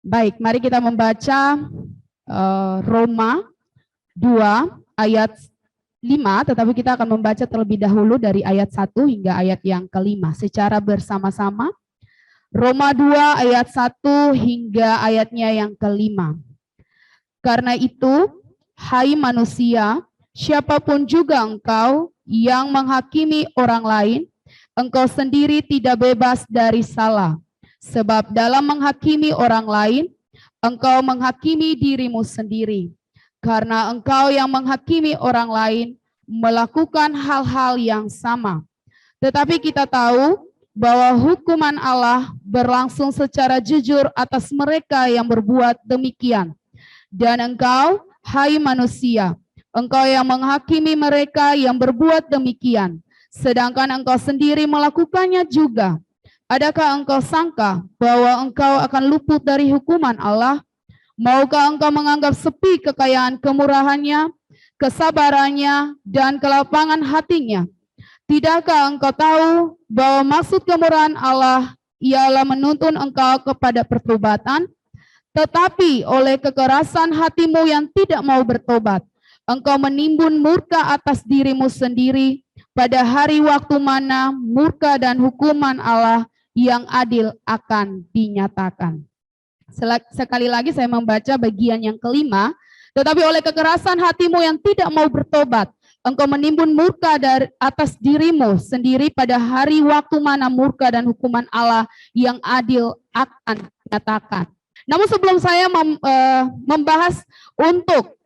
Baik, mari kita membaca Roma 2 ayat 5, tetapi kita akan membaca terlebih dahulu dari ayat 1 hingga ayat yang kelima secara bersama-sama. Roma 2 ayat 1 hingga ayatnya yang kelima. Karena itu, hai manusia, siapapun juga engkau yang menghakimi orang lain, engkau sendiri tidak bebas dari salah. Sebab dalam menghakimi orang lain, engkau menghakimi dirimu sendiri. Karena engkau yang menghakimi orang lain melakukan hal-hal yang sama. Tetapi kita tahu bahwa hukuman Allah berlangsung secara jujur atas mereka yang berbuat demikian. Dan engkau, hai manusia, engkau yang menghakimi mereka yang berbuat demikian, sedangkan engkau sendiri melakukannya juga. Adakah engkau sangka bahwa engkau akan luput dari hukuman Allah? Maukah engkau menganggap sepi kekayaan kemurahannya, kesabarannya, dan kelapangan hatinya? Tidakkah engkau tahu bahwa maksud kemurahan Allah ialah menuntun engkau kepada pertobatan? Tetapi oleh kekerasan hatimu yang tidak mau bertobat, engkau menimbun murka atas dirimu sendiri pada hari waktu mana murka dan hukuman Allah yang adil akan dinyatakan. Sekali lagi saya membaca bagian yang kelima. Tetapi oleh kekerasan hatimu yang tidak mau bertobat, engkau menimbun murka dari atas dirimu sendiri pada hari waktu mana murka dan hukuman Allah yang adil akan dinyatakan. Namun sebelum saya membahas untuk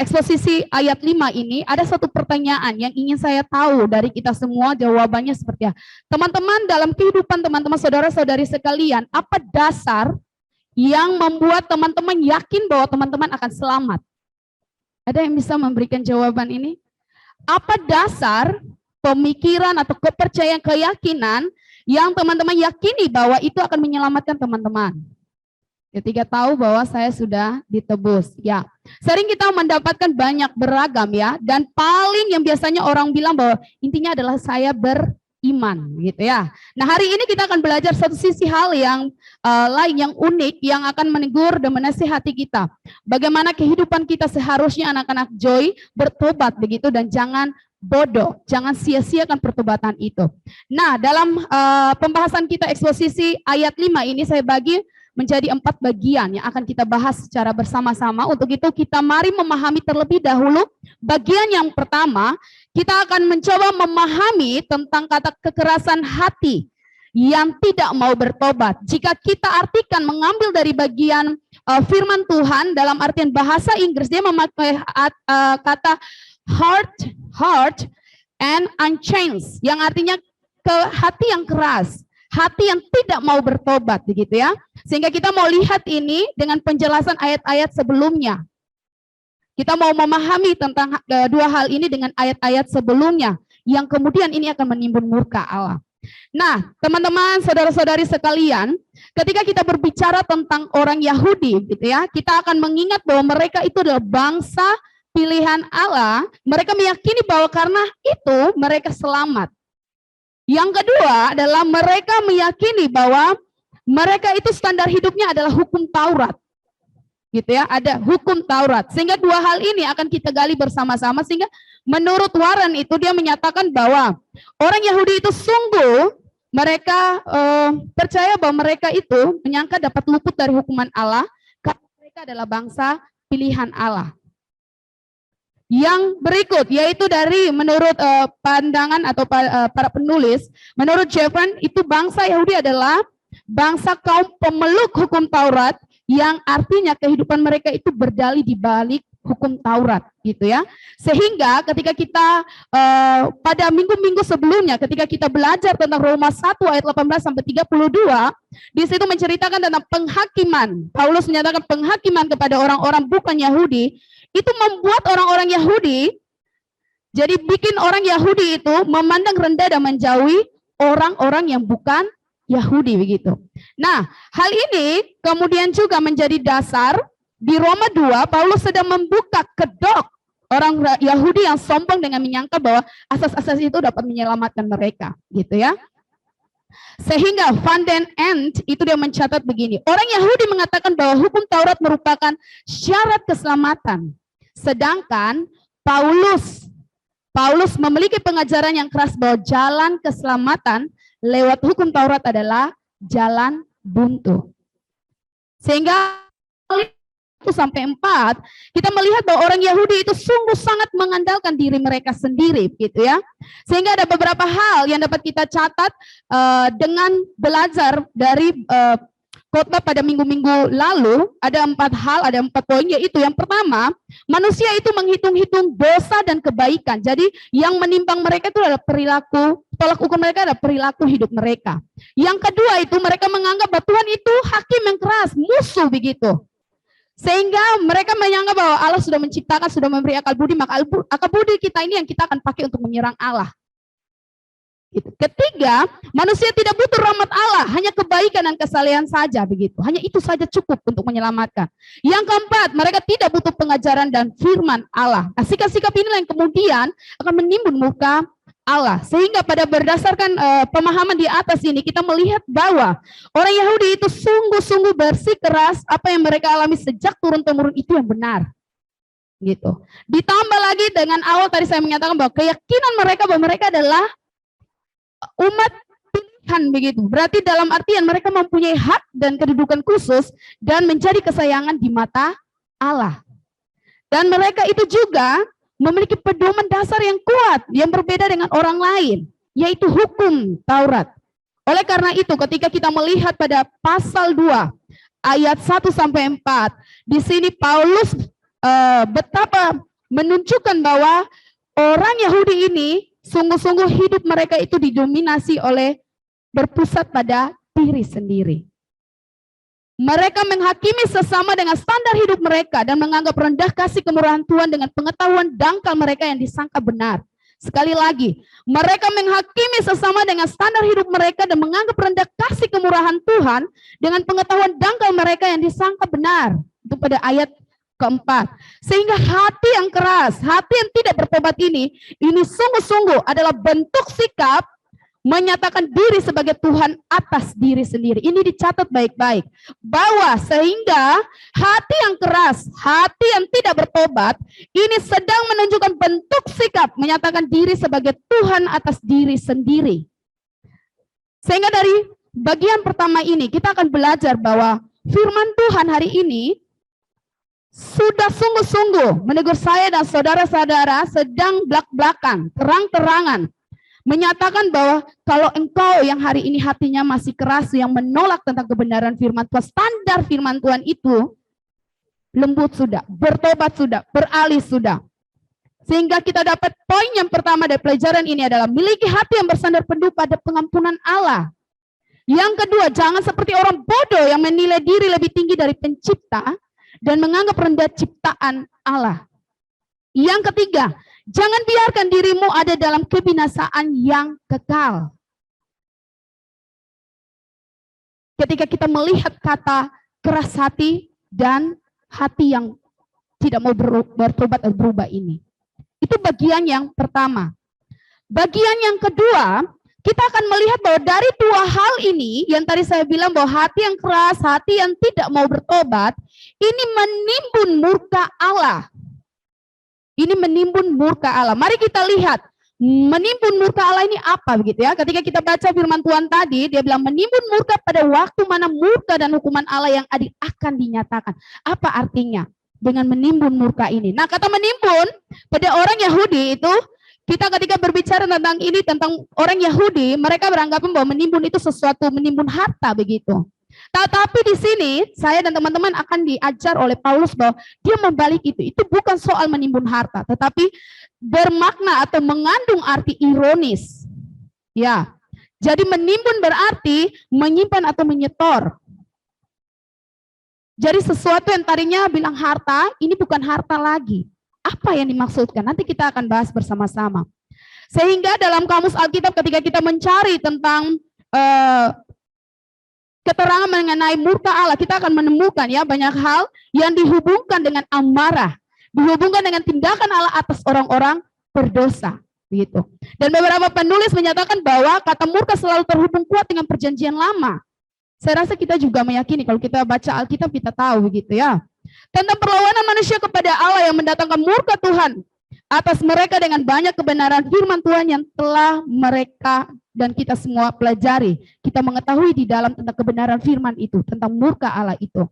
eksposisi ayat 5 ini, ada satu pertanyaan yang ingin saya tahu dari kita semua, jawabannya seperti apa. Teman-teman, dalam kehidupan teman-teman, saudara-saudari sekalian, apa dasar yang membuat teman-teman yakin bahwa teman-teman akan selamat? Ada yang bisa memberikan jawaban ini? Apa dasar pemikiran atau kepercayaan, keyakinan yang teman-teman yakini bahwa itu akan menyelamatkan teman-teman? Ketika tahu bahwa saya sudah ditebus, ya. Sering kita mendapatkan banyak beragam ya, dan paling yang biasanya orang bilang bahwa intinya adalah saya beriman, gitu ya. Nah, hari ini kita akan belajar satu sisi hal yang lain, yang unik, yang akan menegur dan menasihati kita. Bagaimana kehidupan kita seharusnya anak-anak Joy bertobat begitu, dan jangan bodoh, jangan sia-siakan pertobatan itu. Nah, dalam pembahasan kita eksposisi ayat 5 ini saya bagi menjadi 4 bagian yang akan kita bahas secara bersama-sama. Untuk itu kita mari memahami terlebih dahulu bagian yang pertama. Kita akan mencoba memahami tentang kata kekerasan hati yang tidak mau bertobat. Jika kita artikan mengambil dari bagian firman Tuhan dalam artian bahasa Inggris, dia memakai kata heart and unchanged, yang artinya hati yang keras, hati yang tidak mau bertobat, begitu ya. Sehingga kita mau lihat ini dengan penjelasan ayat-ayat sebelumnya. Kita mau memahami tentang dua hal ini dengan ayat-ayat sebelumnya, yang kemudian ini akan menimbun murka Allah. Nah, teman-teman, saudara-saudari sekalian, ketika kita berbicara tentang orang Yahudi, gitu ya, kita akan mengingat bahwa mereka itu adalah bangsa pilihan Allah. Mereka meyakini bahwa karena itu mereka selamat. Yang kedua adalah mereka meyakini bahwa mereka itu standar hidupnya adalah hukum Taurat. Gitu ya, ada hukum Taurat. Sehingga dua hal ini akan kita gali bersama-sama, sehingga menurut Warren itu dia menyatakan bahwa orang Yahudi itu sungguh mereka percaya bahwa mereka itu menyangka dapat luput dari hukuman Allah karena mereka adalah bangsa pilihan Allah. Yang berikut yaitu dari menurut pandangan atau para penulis, menurut Jevon itu bangsa Yahudi adalah bangsa kaum pemeluk hukum Taurat, yang artinya kehidupan mereka itu berdalih di balik hukum Taurat, gitu ya. Sehingga ketika kita pada minggu-minggu sebelumnya ketika kita belajar tentang Roma 1 ayat 18 sampai 32, di situ menceritakan tentang penghakiman. Paulus menyatakan penghakiman kepada orang-orang bukan Yahudi, itu membuat orang-orang Yahudi, jadi bikin orang Yahudi itu memandang rendah dan menjauhi orang-orang yang bukan Yahudi, begitu. Nah, hal ini kemudian juga menjadi dasar di Roma 2, Paulus sedang membuka kedok orang Yahudi yang sombong dengan menyangka bahwa asas-asas itu dapat menyelamatkan mereka, gitu ya. Sehingga Van den Ende itu dia mencatat begini, orang Yahudi mengatakan bahwa hukum Taurat merupakan syarat keselamatan. Sedangkan Paulus memiliki pengajaran yang keras bahwa jalan keselamatan lewat hukum Taurat adalah jalan buntu. Sehingga 1-4 kita melihat bahwa orang Yahudi itu sungguh sangat mengandalkan diri mereka sendiri, gitu ya. Sehingga ada beberapa hal yang dapat kita catat dengan belajar dari khotbah pada minggu-minggu lalu. Ada 4 hal, ada 4 poin, yaitu yang pertama, manusia itu menghitung-hitung dosa dan kebaikan. Jadi yang menimbang mereka itu adalah perilaku, tolak ukur mereka adalah perilaku hidup mereka. Yang kedua itu mereka menganggap bahwa Tuhan itu hakim yang keras, musuh begitu. Sehingga mereka menganggap bahwa Allah sudah menciptakan, sudah memberi akal budi, maka akal budi kita ini yang kita akan pakai untuk menyerang Allah. Gitu. Ketiga, manusia tidak butuh rahmat Allah, hanya kebaikan dan kesalehan saja begitu. Hanya itu saja cukup untuk menyelamatkan. Yang keempat, mereka tidak butuh pengajaran dan firman Allah. Nah, sikap-sikap inilah yang kemudian akan menimbun muka Allah. Sehingga pada berdasarkan pemahaman di atas ini kita melihat bahwa orang Yahudi itu sungguh-sungguh bersikeras apa yang mereka alami sejak turun-temurun itu yang benar. Gitu. Ditambah lagi dengan awal tadi saya menyatakan bahwa keyakinan mereka bahwa mereka adalah umat pilihan begitu. Berarti dalam artian mereka mempunyai hak dan kedudukan khusus dan menjadi kesayangan di mata Allah. Dan mereka itu juga memiliki pedoman dasar yang kuat, yang berbeda dengan orang lain, yaitu hukum Taurat. Oleh karena itu, ketika kita melihat pada pasal 2, ayat 1-4, di sini Paulus betapa menunjukkan bahwa orang Yahudi ini, sungguh-sungguh hidup mereka itu didominasi oleh berpusat pada diri sendiri. Mereka menghakimi sesama dengan standar hidup mereka dan menganggap rendah kasih kemurahan Tuhan dengan pengetahuan dangkal mereka yang disangka benar. Sekali lagi, mereka menghakimi sesama dengan standar hidup mereka dan menganggap rendah kasih kemurahan Tuhan dengan pengetahuan dangkal mereka yang disangka benar. Itu pada ayat keempat. Sehingga hati yang keras, hati yang tidak bertobat ini sungguh-sungguh adalah bentuk sikap menyatakan diri sebagai Tuhan atas diri sendiri. Ini dicatat baik-baik. Bahwa sehingga hati yang keras, hati yang tidak bertobat, ini sedang menunjukkan bentuk sikap menyatakan diri sebagai Tuhan atas diri sendiri. Sehingga dari bagian pertama ini kita akan belajar bahwa firman Tuhan hari ini sudah sungguh-sungguh menegur saya dan saudara-saudara sedang belak-belakan, terang-terangan, menyatakan bahwa kalau engkau yang hari ini hatinya masih keras, yang menolak tentang kebenaran firman Tuhan, standar firman Tuhan itu lembut sudah, bertobat sudah, beralih sudah. Sehingga kita dapat poin yang pertama dari pelajaran ini adalah miliki hati yang bersandar penuh pada pengampunan Allah. Yang kedua, jangan seperti orang bodoh yang menilai diri lebih tinggi dari pencipta dan menganggap rendah ciptaan Allah. Yang ketiga, jangan biarkan dirimu ada dalam kebinasaan yang kekal. Ketika kita melihat kata keras hati dan hati yang tidak mau bertobat atau berubah ini. Itu bagian yang pertama. Bagian yang kedua, kita akan melihat bahwa dari dua hal ini, yang tadi saya bilang bahwa hati yang keras, hati yang tidak mau bertobat, ini menimbun murka Allah. Ini menimbun murka Allah. Mari kita lihat, menimbun murka Allah ini apa begitu ya. Ketika kita baca firman Tuhan tadi, dia bilang menimbun murka pada waktu mana murka dan hukuman Allah yang adil akan dinyatakan. Apa artinya dengan menimbun murka ini? Nah, kata menimbun pada orang Yahudi itu, kita ketika berbicara tentang ini, tentang orang Yahudi, mereka beranggapan bahwa menimbun itu sesuatu, menimbun harta begitu. Tetapi di sini saya dan teman-teman akan diajar oleh Paulus bahwa dia membalik itu. Itu bukan soal menimbun harta, tetapi bermakna atau mengandung arti ironis. Ya, jadi menimbun berarti menyimpan atau menyetor. Jadi sesuatu yang tadinya bilang harta, ini bukan harta lagi. Apa yang dimaksudkan? Nanti kita akan bahas bersama-sama. Sehingga dalam kamus Alkitab ketika kita mencari tentang keterangan mengenai murka Allah, kita akan menemukan ya banyak hal yang dihubungkan dengan amarah, dihubungkan dengan tindakan Allah atas orang-orang berdosa. begitu. Dan beberapa penulis menyatakan bahwa kata murka selalu terhubung kuat dengan perjanjian lama. Saya rasa kita juga meyakini kalau kita baca Alkitab kita tahu begitu ya. Tentang perlawanan manusia kepada Allah yang mendatangkan murka Tuhan atas mereka dengan banyak kebenaran firman Tuhan yang telah mereka dan kita semua pelajari. Kita mengetahui di dalam tentang kebenaran firman itu, tentang murka Allah itu.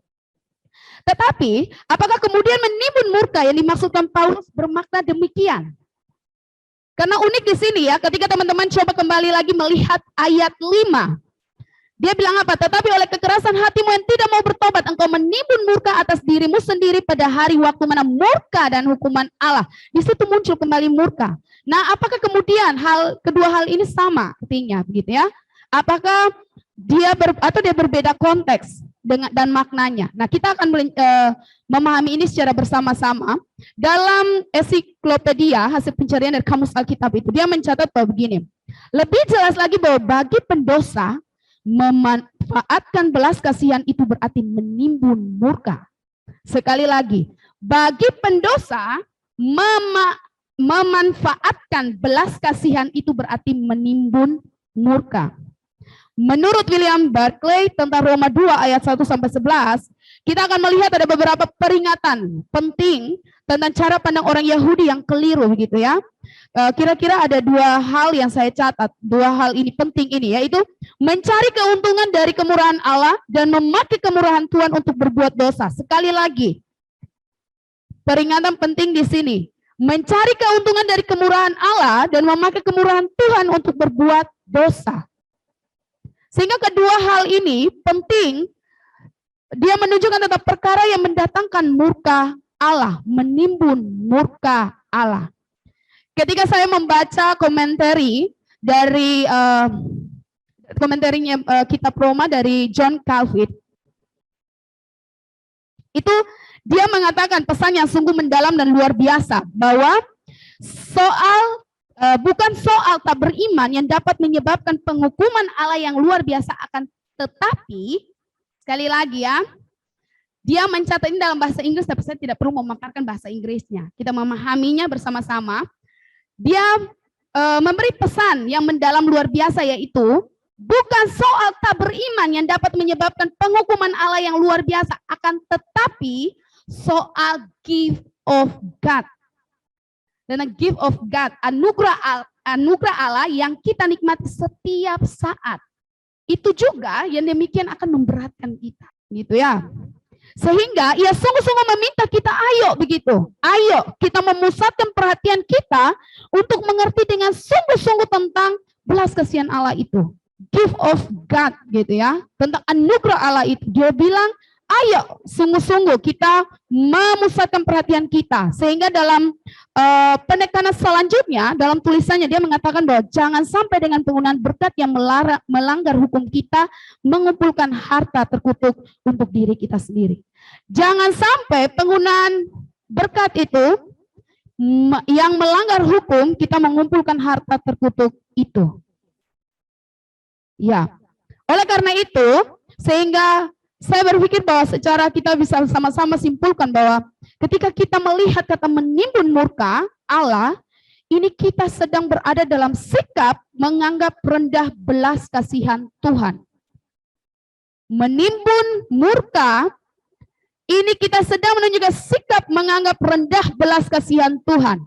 Tetapi, apakah kemudian menimbun murka yang dimaksudkan Paulus bermakna demikian? Karena unik di sini ya, ketika teman-teman coba kembali lagi melihat ayat 5. Dia bilang apa? Tetapi oleh kekerasan hatimu yang tidak mau bertobat, engkau menimbun murka atas dirimu sendiri pada hari waktu mana murka dan hukuman Allah. Di situ muncul kembali murka. Nah, apakah kemudian kedua hal ini sama artinya begitu ya? Apakah dia berbeda konteks dan maknanya? Nah, kita akan memahami ini secara bersama-sama. Dalam ensiklopedia hasil pencarian dari Kamus Alkitab itu, dia mencatat bahwa begini. Lebih jelas lagi bahwa bagi pendosa memanfaatkan belas kasihan itu berarti menimbun murka. Sekali lagi, bagi pendosa memanfaatkan belas kasihan itu berarti menimbun murka. Menurut William Barclay tentang Roma 2 ayat 1 sampai 11, kita akan melihat ada beberapa peringatan penting tentang cara pandang orang Yahudi yang keliru begitu ya. Kira-kira ada dua hal yang saya catat, dua hal ini penting ini, yaitu mencari keuntungan dari kemurahan Allah dan memakai kemurahan Tuhan untuk berbuat dosa. Sekali lagi, peringatan penting di sini, mencari keuntungan dari kemurahan Allah dan memakai kemurahan Tuhan untuk berbuat dosa. Sehingga kedua hal ini penting, dia menunjukkan tentang perkara yang mendatangkan murka Allah, menimbun murka Allah. Ketika saya membaca komentari dari komentarinya kitab Roma dari John Calvin, itu dia mengatakan pesan yang sungguh mendalam dan luar biasa bahwa bukan soal tak beriman yang dapat menyebabkan penghukuman Allah yang luar biasa, akan tetapi sekali lagi ya, dia mencatat ini dalam bahasa Inggris, tapi saya tidak perlu memaparkan bahasa Inggrisnya. Kita memahaminya bersama-sama. Dia memberi pesan yang mendalam luar biasa, yaitu bukan soal tak beriman yang dapat menyebabkan penghukuman Allah yang luar biasa, akan tetapi soal gift of God. Dan gift of God, anugerah Allah yang kita nikmati setiap saat. Itu juga yang demikian akan memberatkan kita, gitu ya. Sehingga ia sungguh-sungguh meminta kita, ayo begitu. Ayo kita memusatkan perhatian kita untuk mengerti dengan sungguh-sungguh tentang belas kasihan Allah itu. Gift of God gitu ya. Tentang anugerah Allah itu. Dia bilang, ayo sungguh-sungguh kita memusatkan perhatian kita. Sehingga dalam penekanan selanjutnya, dalam tulisannya dia mengatakan bahwa jangan sampai dengan penggunaan berkat yang melanggar hukum kita, mengumpulkan harta terkutuk untuk diri kita sendiri. Jangan sampai penggunaan berkat itu yang melanggar hukum, kita mengumpulkan harta terkutuk itu. Ya, oleh karena itu, sehingga saya berpikir bahwa secara kita bisa sama-sama simpulkan bahwa ketika kita melihat kata menimbun murka Allah, ini kita sedang berada dalam sikap menganggap rendah belas kasihan Tuhan. Menimbun murka, ini kita sedang menunjukkan sikap menganggap rendah belas kasihan Tuhan.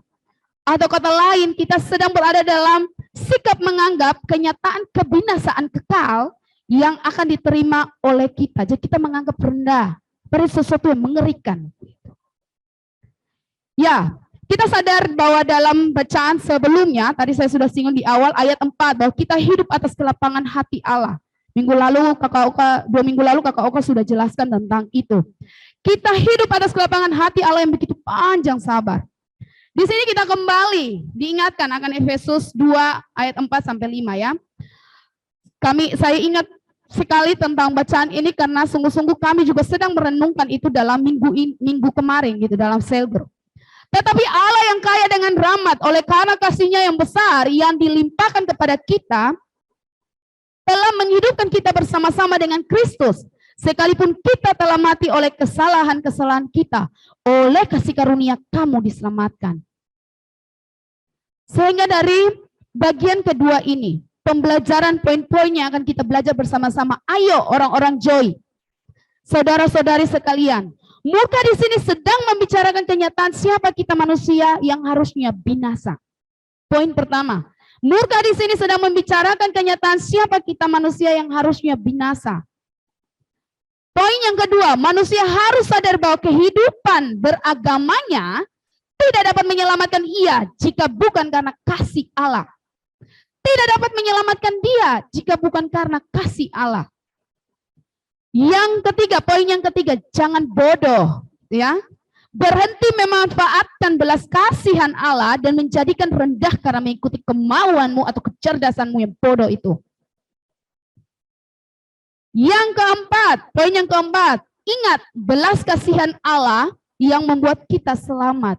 Atau kata lain, kita sedang berada dalam sikap menganggap kenyataan kebinasaan kekal yang akan diterima oleh kita. Jadi kita menganggap rendah pada sesuatu yang mengerikan. Ya, kita sadar bahwa dalam bacaan sebelumnya, tadi saya sudah singgung di awal ayat 4, bahwa kita hidup atas kelapangan hati Allah. Dua minggu lalu Kakak Oka sudah jelaskan tentang itu. Kita hidup atas kelapangan hati Allah yang begitu panjang sabar. Di sini kita kembali diingatkan akan Efesus 2 ayat 4 sampai 5 ya. Saya ingat sekali tentang bacaan ini karena sungguh-sungguh kami juga sedang merenungkan itu dalam minggu kemarin gitu dalam cell group. Tetapi Allah yang kaya dengan rahmat oleh karena kasih-Nya yang besar yang dilimpahkan kepada kita telah menghidupkan kita bersama-sama dengan Kristus. Sekalipun kita telah mati oleh kesalahan-kesalahan kita, oleh kasih karunia kamu diselamatkan. Sehingga dari bagian kedua ini, pembelajaran poin-poinnya akan kita belajar bersama-sama. Ayo orang-orang Joy, saudara-saudari sekalian, murka di sini sedang membicarakan kenyataan siapa kita manusia yang harusnya binasa. Poin pertama, murka di sini sedang membicarakan kenyataan siapa kita manusia yang harusnya binasa. Poin yang kedua, manusia harus sadar bahwa kehidupan beragamanya tidak dapat menyelamatkan ia jika bukan karena kasih Allah. Tidak dapat menyelamatkan dia jika bukan karena kasih Allah. Yang ketiga, poin yang ketiga, jangan bodoh, ya. Berhenti memanfaatkan belas kasihan Allah dan menjadikan rendah karena mengikuti kemauanmu atau kecerdasanmu yang bodoh itu. Yang keempat, poin yang keempat, ingat belas kasihan Allah yang membuat kita selamat.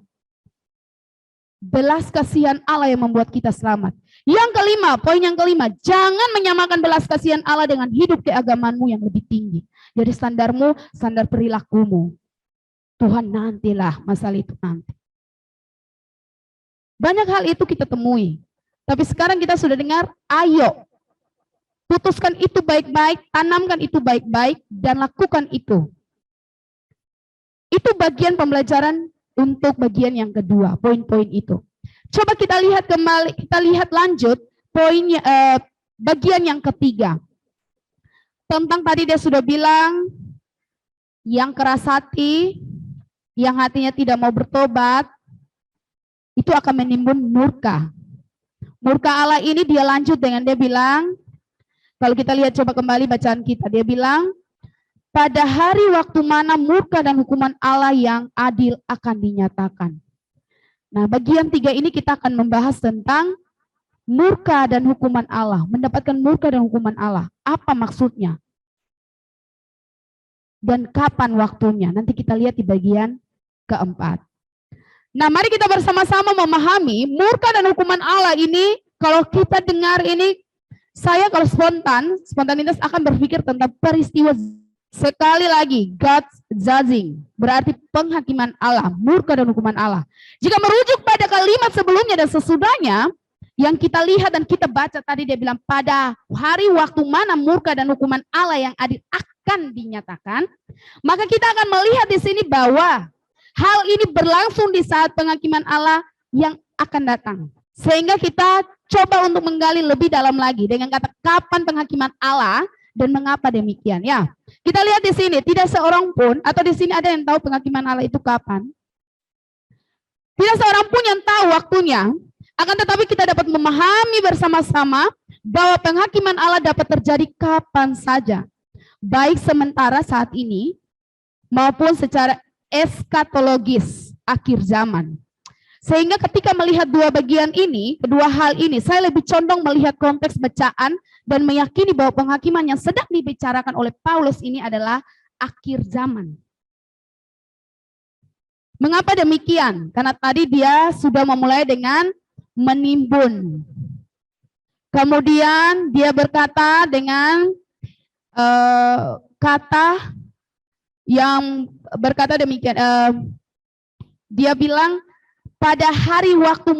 Belas kasihan Allah yang membuat kita selamat. Yang kelima, poin yang kelima, jangan menyamakan belas kasihan Allah dengan hidup keagamanmu yang lebih tinggi. Jadi standarmu, standar perilakumu. Tuhan nantilah masalah itu nanti. Banyak hal itu kita temui. Tapi sekarang kita sudah dengar, ayo. Putuskan itu baik-baik, tanamkan itu baik-baik, dan lakukan itu. Itu bagian pembelajaran untuk bagian yang kedua, poin-poin itu. Coba kita lihat kembali, kita lihat lanjut poinnya, bagian yang ketiga. Tentang tadi dia sudah bilang, yang keras hati, yang hatinya tidak mau bertobat, itu akan menimbun murka. Murka Allah ini dia lanjut dengan dia bilang, kalau kita lihat coba kembali bacaan kita, dia bilang, pada hari waktu mana murka dan hukuman Allah yang adil akan dinyatakan. Nah, bagian 3 ini kita akan membahas tentang murka dan hukuman Allah. Mendapatkan murka dan hukuman Allah. Apa maksudnya? Dan kapan waktunya? Nanti kita lihat di bagian keempat. Nah, mari kita bersama-sama memahami murka dan hukuman Allah ini. Kalau kita dengar ini, saya kalau spontanitas akan berpikir tentang peristiwa. Sekali lagi, God's judging, berarti penghakiman Allah, murka dan hukuman Allah. Jika merujuk pada kalimat sebelumnya dan sesudahnya, yang kita lihat dan kita baca tadi, dia bilang pada hari waktu mana murka dan hukuman Allah yang adil akan dinyatakan, maka kita akan melihat di sini bahwa hal ini berlangsung di saat penghakiman Allah yang akan datang. Sehingga kita coba untuk menggali lebih dalam lagi dengan kata kapan penghakiman Allah dan mengapa demikian, ya. Kita lihat di sini, tidak seorang pun, atau di sini ada yang tahu penghakiman Allah itu kapan? Tidak seorang pun yang tahu waktunya, akan tetapi kita dapat memahami bersama-sama bahwa penghakiman Allah dapat terjadi kapan saja, baik sementara saat ini, maupun secara eskatologis, akhir zaman. Sehingga ketika melihat dua bagian ini, kedua hal ini, saya lebih condong melihat konteks bacaan dan meyakini bahwa penghakiman yang sedang dibicarakan oleh Paulus ini adalah akhir zaman. Mengapa demikian? Karena tadi dia sudah memulai dengan menimbun. Kemudian dia berkata dengan kata yang berkata demikian. Dia bilang, pada hari waktu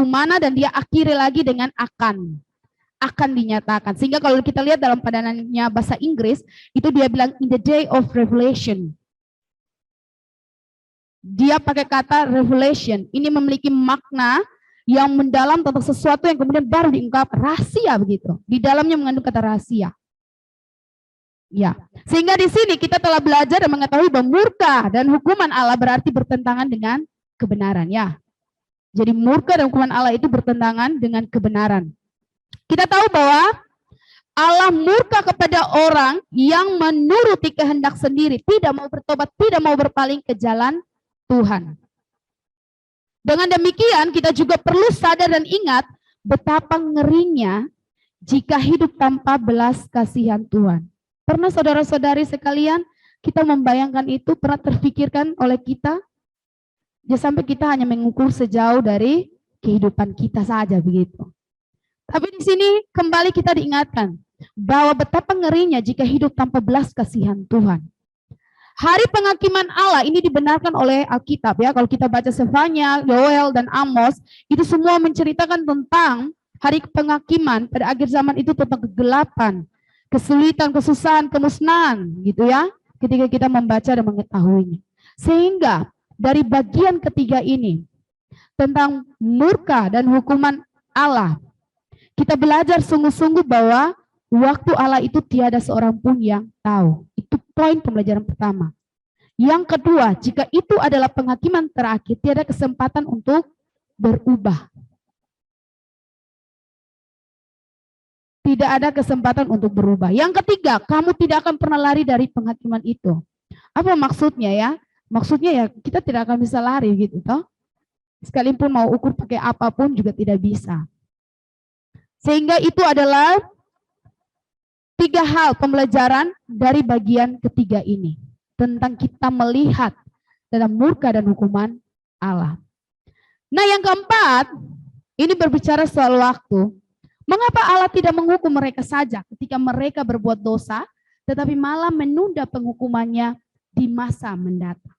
mana, dan dia akhiri lagi dengan akan dinyatakan. Sehingga kalau kita lihat dalam padanannya bahasa Inggris, itu dia bilang in the day of revelation. Dia pakai kata revelation. Ini memiliki makna yang mendalam tentang sesuatu yang kemudian baru diungkap, rahasia begitu. Di dalamnya mengandung kata rahasia. Ya, sehingga di sini kita telah belajar dan mengetahui bahwa murka dan hukuman Allah berarti bertentangan dengan kebenaran, ya. Jadi murka dan hukuman Allah itu bertentangan dengan kebenaran. Kita tahu bahwa Allah murka kepada orang yang menuruti kehendak sendiri, tidak mau bertobat, tidak mau berpaling ke jalan Tuhan. Dengan demikian kita juga perlu sadar dan ingat betapa ngerinya jika hidup tanpa belas kasihan Tuhan. Pernah saudara-saudari sekalian kita membayangkan itu, pernah terfikirkan oleh kita? Jangan sampai kita hanya mengukur sejauh dari kehidupan kita saja begitu. Tapi di sini kembali kita diingatkan bahwa betapa ngerinya jika hidup tanpa belas kasihan Tuhan. Hari penghakiman Allah ini dibenarkan oleh Alkitab ya. Kalau kita baca Sefanya, Yoel, dan Amos, itu semua menceritakan tentang hari penghakiman pada akhir zaman itu tentang kegelapan, kesulitan, kesusahan, kemusnahan gitu ya. Ketika kita membaca dan mengetahuinya. Sehingga dari bagian ketiga ini tentang murka dan hukuman Allah, kita belajar sungguh-sungguh bahwa waktu Allah itu tiada seorang pun yang tahu. Itu poin pembelajaran pertama. Yang kedua, jika itu adalah penghakiman terakhir, tiada kesempatan untuk berubah. Tidak ada kesempatan untuk berubah. Yang ketiga, kamu tidak akan pernah lari dari penghakiman itu. Apa maksudnya ya? Maksudnya ya kita tidak akan bisa lari gitu toh. Sekalipun mau ukur pakai apapun juga tidak bisa. Sehingga itu adalah 3 hal pembelajaran dari bagian ketiga ini. Tentang kita melihat dalam murka dan hukuman Allah. Nah yang keempat, ini berbicara soal waktu. Mengapa Allah tidak menghukum mereka saja ketika mereka berbuat dosa, tetapi malah menunda penghukumannya di masa mendatang?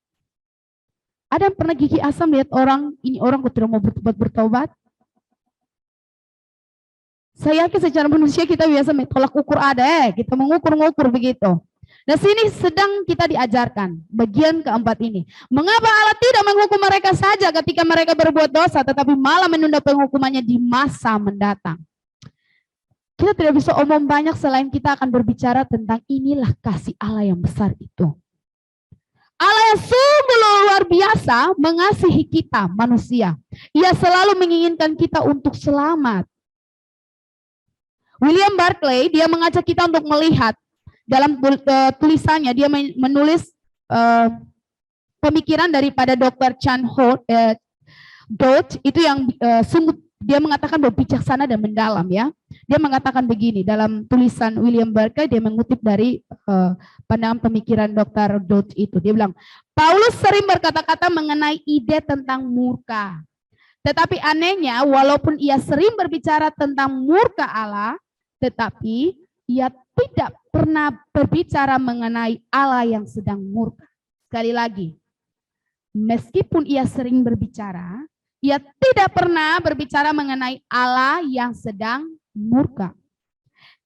Ada yang pernah gigi asam lihat orang, ini orang kok tidak mau bertobat? Saya yakin secara manusia kita biasa tolak ukur ada, kita mengukur-ngukur begitu. Nah sini sedang kita diajarkan bagian keempat ini. Mengapa Allah tidak menghukum mereka saja ketika mereka berbuat dosa, tetapi malah menunda penghukumannya di masa mendatang? Kita tidak bisa omong banyak selain kita akan berbicara tentang inilah kasih Allah yang besar itu. Allah yang sungguh luar biasa mengasihi kita manusia. Ia selalu menginginkan kita untuk selamat. William Barclay, dia mengajak kita untuk melihat dalam tulisannya, dia menulis pemikiran daripada Dr. Chan Ho Dodge, itu yang sungguh dia mengatakan bahwa bijaksana dan mendalam ya. Dia mengatakan begini dalam tulisan William Barclay, dia mengutip dari pandangan pemikiran Dr. Dodge itu. Dia bilang, Paulus sering berkata-kata mengenai ide tentang murka. Tetapi anehnya, walaupun ia sering berbicara tentang murka Allah, tetapi ia tidak pernah berbicara mengenai Allah yang sedang murka. Sekali lagi, meskipun ia sering berbicara, ia tidak pernah berbicara mengenai Allah yang sedang murka.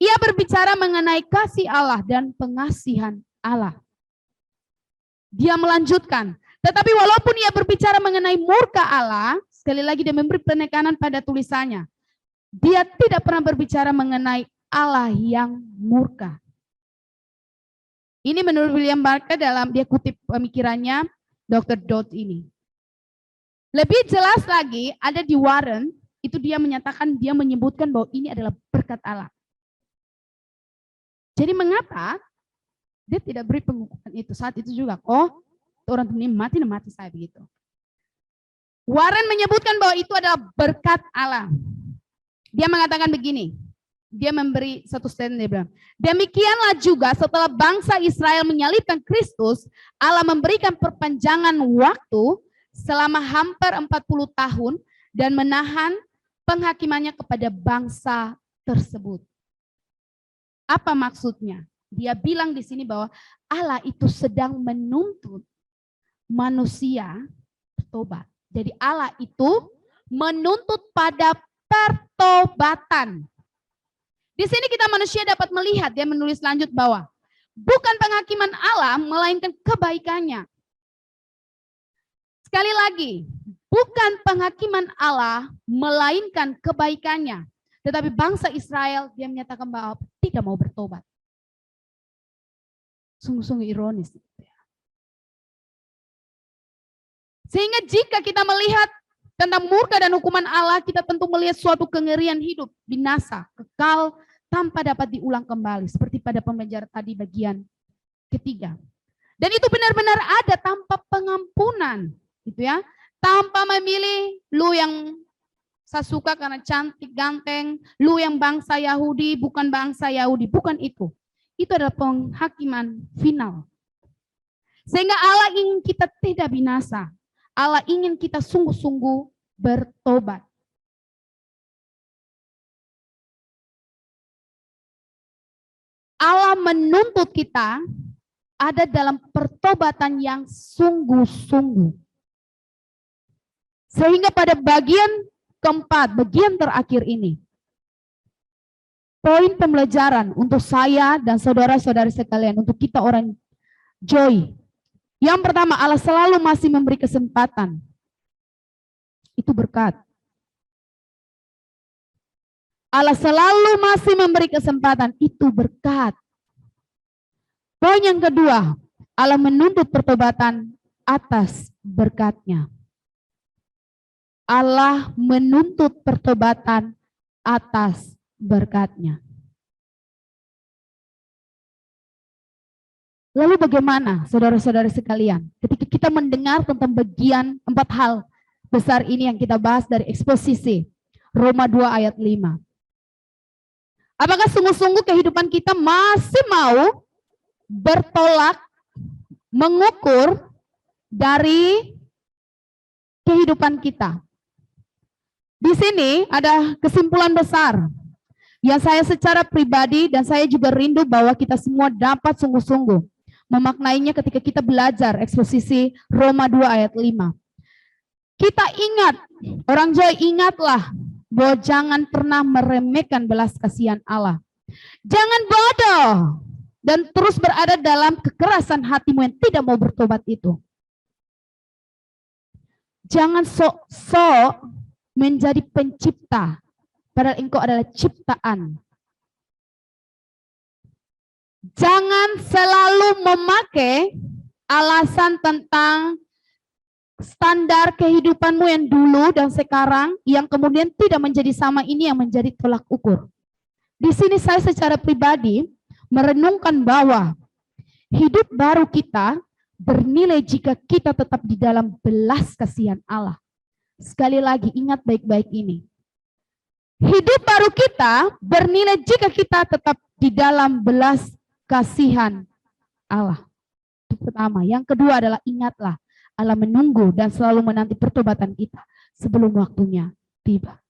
Ia berbicara mengenai kasih Allah dan pengasihan Allah. Dia melanjutkan, tetapi walaupun ia berbicara mengenai murka Allah, sekali lagi dia memberi penekanan pada tulisannya. Dia tidak pernah berbicara mengenai Allah yang murka. Ini menurut William Barclay dalam dia kutip pemikirannya Dr. Dodge ini. Lebih jelas lagi ada di Warren, itu dia menyatakan, dia menyebutkan bahwa ini adalah berkat Allah. Jadi mengapa dia tidak beri penghukuman itu saat itu juga? Oh, orang ini mati saya begitu. Warren menyebutkan bahwa itu adalah berkat Allah. Dia mengatakan begini, dia memberi satu statement, dia bilang, demikianlah juga setelah bangsa Israel menyalibkan Kristus, Allah memberikan perpanjangan waktu selama hampir 40 tahun dan menahan penghakimannya kepada bangsa tersebut. Apa maksudnya? Dia bilang di sini bahwa Allah itu sedang menuntut manusia bertobat. Jadi Allah itu menuntut pada pertobatan. Di sini kita manusia dapat melihat, dia menulis lanjut bahwa bukan penghakiman Allah melainkan kebaikannya. Sekali lagi, bukan penghakiman Allah melainkan kebaikannya. Tetapi bangsa Israel dia menyatakan bahwa tidak mau bertobat. Sungguh-sungguh ironis. Sehingga jika kita melihat tentang murka dan hukuman Allah, kita tentu melihat suatu kengerian hidup, binasa, kekal, tanpa dapat diulang kembali. Seperti pada pembelajaran tadi bagian ketiga. Dan itu benar-benar ada tanpa pengampunan. Gitu ya. Tanpa memilih, lu yang saya suka karena cantik, ganteng, lu yang bangsa Yahudi, bukan bangsa Yahudi, bukan itu. Itu adalah penghakiman final. Sehingga Allah ingin kita tidak binasa. Allah ingin kita sungguh-sungguh bertobat. Allah menuntut kita ada dalam pertobatan yang sungguh-sungguh. Sehingga pada bagian keempat, bagian terakhir ini, poin pembelajaran untuk saya dan saudara-saudari sekalian, untuk kita orang Joy. Yang pertama, Allah selalu masih memberi kesempatan. Itu berkat. Allah selalu masih memberi kesempatan, itu berkat. Poin yang kedua, Allah menuntut pertobatan atas berkatnya. Allah menuntut pertobatan atas berkatnya. Lalu bagaimana saudara-saudara sekalian ketika kita mendengar tentang bagian 4 hal besar ini yang kita bahas dari eksposisi Roma 2 ayat 5. Apakah sungguh-sungguh kehidupan kita masih mau bertolak, mengukur dari kehidupan kita? Di sini ada kesimpulan besar yang saya secara pribadi dan saya juga rindu bahwa kita semua dapat sungguh-sungguh memaknainya ketika kita belajar eksposisi Roma 2 ayat 5. Kita ingat, orang Joy, ingatlah bahwa jangan pernah meremehkan belas kasihan Allah. Jangan bodoh dan terus berada dalam kekerasan hatimu yang tidak mau bertobat itu. Jangan sok-sok menjadi pencipta, padahal engkau adalah ciptaan. Jangan selalu memakai alasan tentang standar kehidupanmu yang dulu dan sekarang yang kemudian tidak menjadi sama, ini yang menjadi tolak ukur. Di sini saya secara pribadi merenungkan bahwa hidup baru kita bernilai jika kita tetap di dalam belas kasihan Allah. Sekali lagi ingat baik-baik ini. Hidup baru kita bernilai jika kita tetap di dalam belas kasihan Allah. Itu pertama. Yang kedua adalah ingatlah Allah menunggu dan selalu menanti pertobatan kita sebelum waktunya tiba.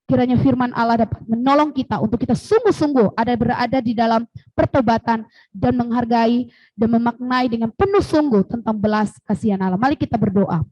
Kiranya firman Allah dapat menolong kita untuk kita sungguh-sungguh berada di dalam pertobatan dan menghargai dan memaknai dengan penuh sungguh tentang belas kasihan Allah. Mari kita berdoa.